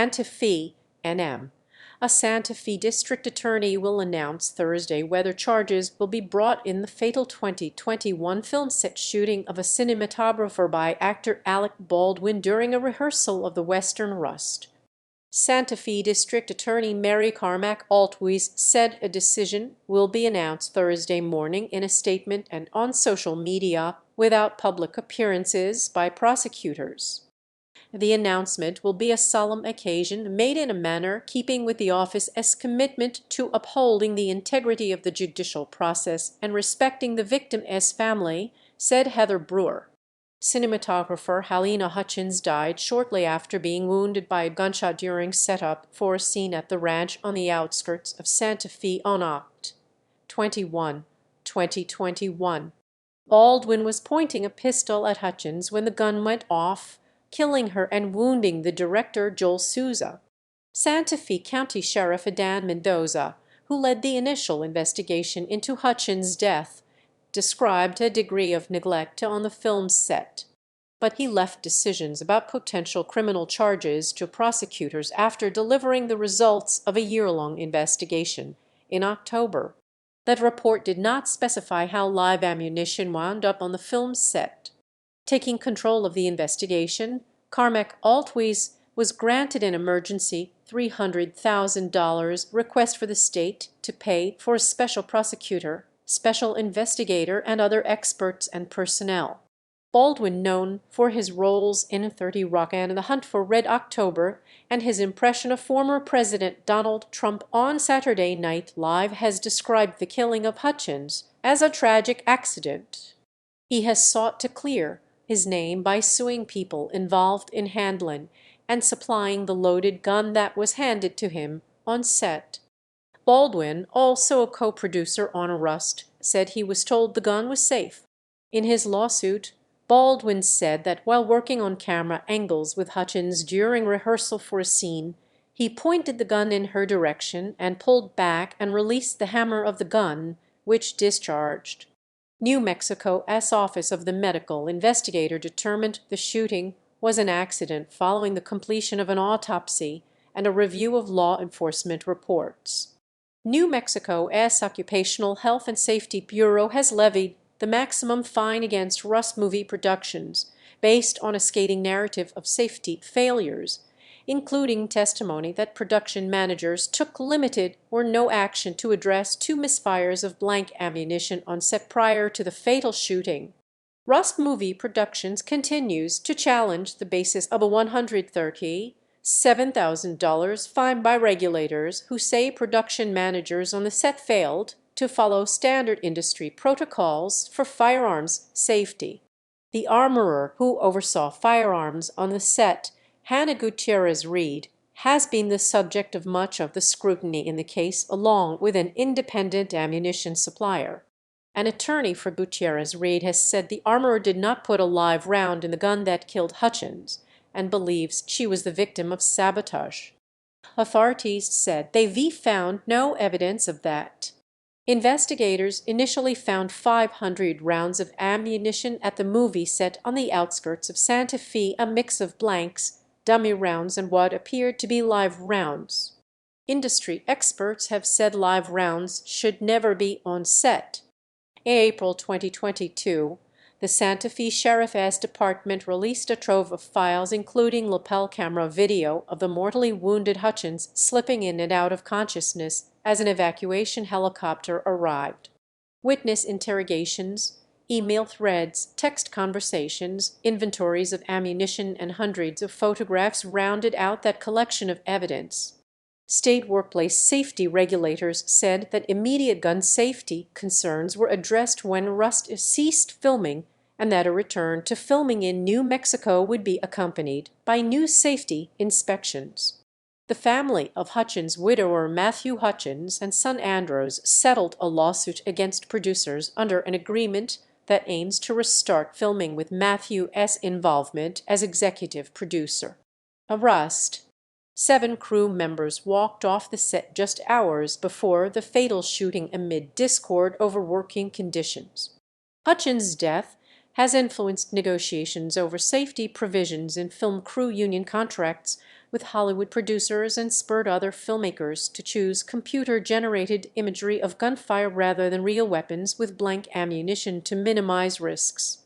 Santa Fe, NM. A Santa Fe district attorney will announce Thursday whether charges will be brought in the fatal 2021 film set shooting of a cinematographer by actor Alec Baldwin during a rehearsal of the Western Rust. Santa Fe District Attorney Mary Carmack Altwies said a decision will be announced Thursday morning in a statement and on social media without public appearances by prosecutors. The announcement will be a solemn occasion made in a manner keeping with the office's commitment to upholding the integrity of the judicial process and respecting the victim's family, said Heather Brewer. Cinematographer Halyna Hutchins died shortly after being wounded by a gunshot during setup for a scene at the ranch on the outskirts of Santa Fe on Oct. 21, 2021. Baldwin was pointing a pistol at Hutchins when the gun went off, killing her and wounding the director Joel Souza. Santa Fe County Sheriff Adan Mendoza, who led the initial investigation into Hutchins' death, described a degree of neglect on the film's set, but he left decisions about potential criminal charges to prosecutors after delivering the results of a year-long investigation in October. That report did not specify how live ammunition wound up on the film's set. Taking control of the investigation, Carmack Altwies was granted an emergency $300,000 request for the state to pay for a special prosecutor, special investigator, and other experts and personnel. Baldwin, known for his roles in 30 Rock and The Hunt for Red October and his impression of former President Donald Trump on Saturday Night Live, has described the killing of Hutchins as a tragic accident. He has sought to clear his name by suing people involved in handling and supplying the loaded gun that was handed to him on set. Baldwin, also a co-producer on Rust, said he was told the gun was safe. In his lawsuit, Baldwin said that while working on camera angles with Hutchins during rehearsal for a scene, he pointed the gun in her direction and pulled back and released the hammer of the gun, which discharged. New Mexico's Office of the Medical Investigator determined the shooting was an accident following the completion of an autopsy and a review of law enforcement reports. New Mexico's Occupational Health and Safety Bureau has levied the maximum fine against Rust Movie Productions based on a scathing narrative of safety failures, including testimony that production managers took limited or no action to address 2 misfires of blank ammunition on set prior to the fatal shooting. Rust Movie Productions continues to challenge the basis of a $137,000 fine by regulators who say production managers on the set failed to follow standard industry protocols for firearms safety. The armorer who oversaw firearms on the set, Hannah Gutierrez-Reed, has been the subject of much of the scrutiny in the case, along with an independent ammunition supplier. An attorney for Gutierrez-Reed has said the armorer did not put a live round in the gun that killed Hutchins and believes she was the victim of sabotage. Authorities said they found no evidence of that. Investigators initially found 500 rounds of ammunition at the movie set on the outskirts of Santa Fe, a mix of blanks, dummy rounds, and what appeared to be live rounds. Industry experts have said live rounds should never be on set. In April 2022, the Santa Fe Sheriff's Department released a trove of files including lapel camera video of the mortally wounded Hutchins slipping in and out of consciousness as an evacuation helicopter arrived. Witness interrogations, email threads, text conversations, inventories of ammunition, and hundreds of photographs rounded out that collection of evidence. State workplace safety regulators said that immediate gun safety concerns were addressed when Rust ceased filming and that a return to filming in New Mexico would be accompanied by new safety inspections. The family of Hutchins' widower Matthew Hutchins and son Andros settled a lawsuit against producers under an agreement that aims to restart filming with Matthew's involvement as executive producer. Of Rust, 7 crew members walked off the set just hours before the fatal shooting amid discord over working conditions. Hutchins' death has influenced negotiations over safety provisions in film crew union contracts with Hollywood producers and spurred other filmmakers to choose computer-generated imagery of gunfire rather than real weapons with blank ammunition to minimize risks.